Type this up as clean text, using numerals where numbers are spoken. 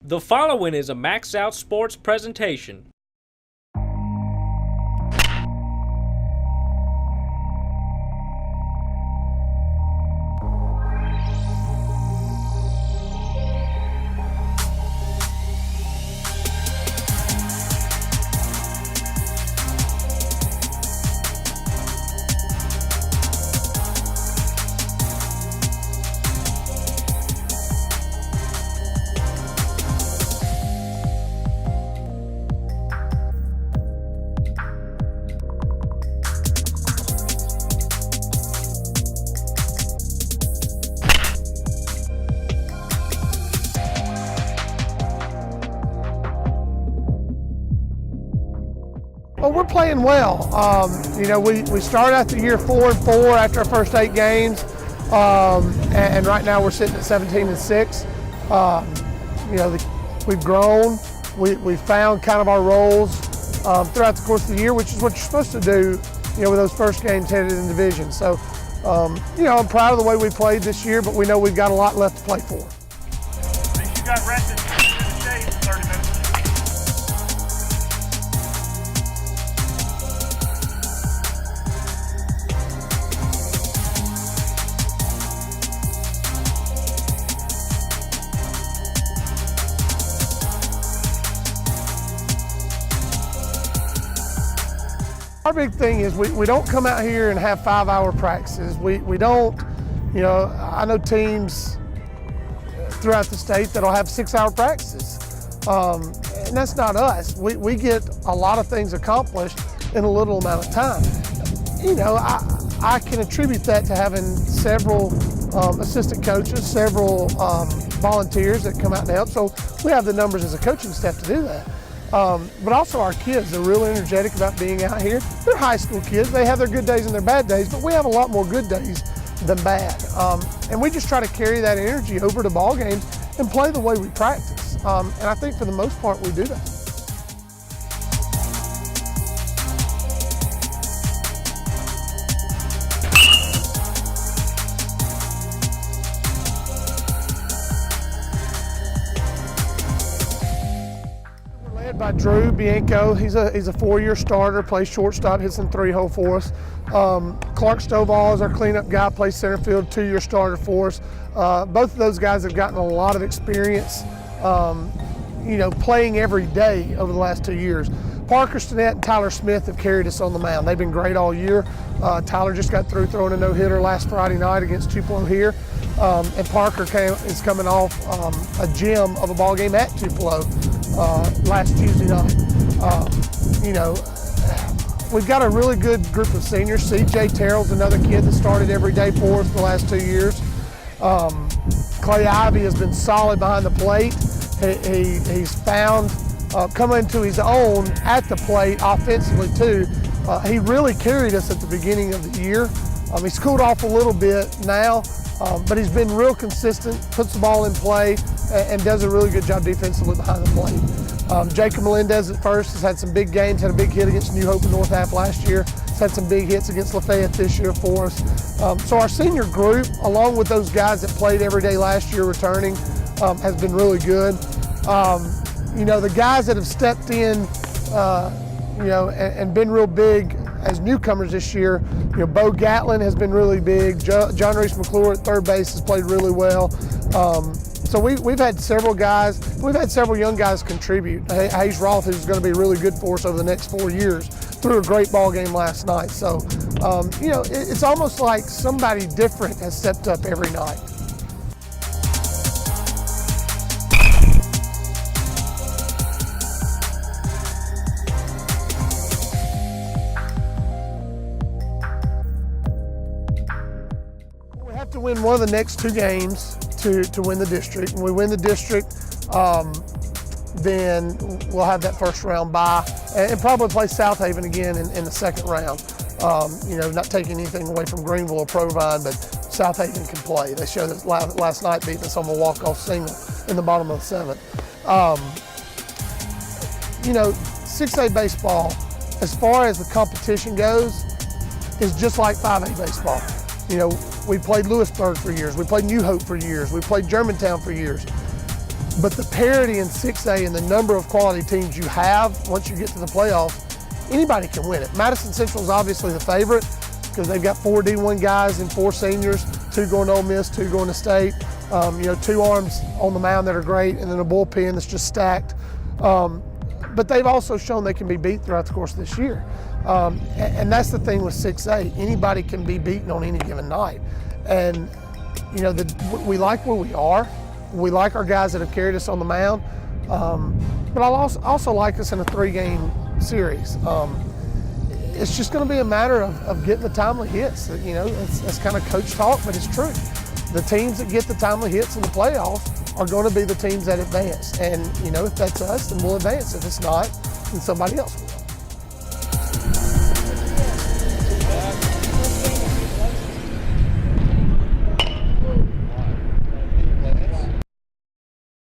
The following is a MaxxSouth sports presentation. Well, we're playing well. We started out the year 4-4 after our first 8 games, and right now we're sitting at 17-6. We've grown. We've found kind of our roles throughout the course of the year, which is what you're supposed to do, with those first games headed in division. So, I'm proud of the way we played this year, but we know we've got a lot left to play for. At least you got rested in the shade for 30 minutes. Our big thing is we don't come out here and have 5-hour practices. We don't, I know teams throughout the state that'll have 6-hour practices. And that's not us. We get a lot of things accomplished in a little amount of time. I can attribute that to having several assistant coaches, several volunteers that come out and help. So we have the numbers as a coaching staff to do that. But also our kids, they're real energetic about being out here. They're high school kids. They have their good days and their bad days, but we have a lot more good days than bad. And we just try to carry that energy over to ball games and play the way we practice. And I think for the most part, we do that. By Drew Bianco. He's a 4-year starter, plays shortstop, hits in 3-hole for us. Clark Stovall is our cleanup guy, plays center field, 2-year starter for us. Both of those guys have gotten a lot of experience, playing every day over the last 2 years. Parker Stinnett and Tyler Smith have carried us on the mound. They've been great all year. Tyler just got through throwing a no-hitter last Friday night against Tupelo here. And Parker is coming off a gem of a ball game at Tupelo last Tuesday night. We've got a really good group of seniors. C.J. Terrell's another kid that started every day for us the last 2 years. Clay Ivy has been solid behind the plate. He's found coming into his own at the plate offensively too. He really carried us at the beginning of the year. He's cooled off a little bit now, but he's been real consistent, puts the ball in play, and does a really good job defensively behind the plate. Jacob Melendez at first has had some big games, had a big hit against New Hope and North App last year. He's had some big hits against Lafayette this year for us. So our senior group, along with those guys that played every day last year returning, has been really good. The guys that have stepped in, and been real big as newcomers this year, Bo Gatlin has been really big. John Reese McClure at third base has played really well. So we've had several guys, we've had several young guys contribute. Hayes Roth, who's going to be really good for us over the next 4 years, threw a great ball game last night. So, it's almost like somebody different has stepped up every night. We have to win one of the next 2 games to win the district. When we win the district, then we'll have that first round bye and probably play South Haven again in the second round. Not taking anything away from Greenville or Provine, but South Haven can play. They showed us last night beating us on a walk-off single in the bottom of the 7th. 6A baseball, as far as the competition goes, is just like 5A baseball. We played Lewisburg for years. We played New Hope for years. We played Germantown for years. But the parity in 6A and the number of quality teams you have once you get to the playoffs, anybody can win it. Madison Central is obviously the favorite because they've got 4 D1 guys and 4 seniors, 2 going to Ole Miss, 2 going to State. 2 arms on the mound that are great, and then a bullpen that's just stacked. But they've also shown they can be beat throughout the course of this year. And that's the thing with 6A. Anybody can be beaten on any given night. And, we like where we are. We like our guys that have carried us on the mound. But I'll also like us in a 3-game series. It's just going to be a matter of getting the timely hits. It's kind of coach talk, but it's true. The teams that get the timely hits in the playoffs are going to be the teams that advance. And, if that's us, then we'll advance. If it's not, then somebody else will.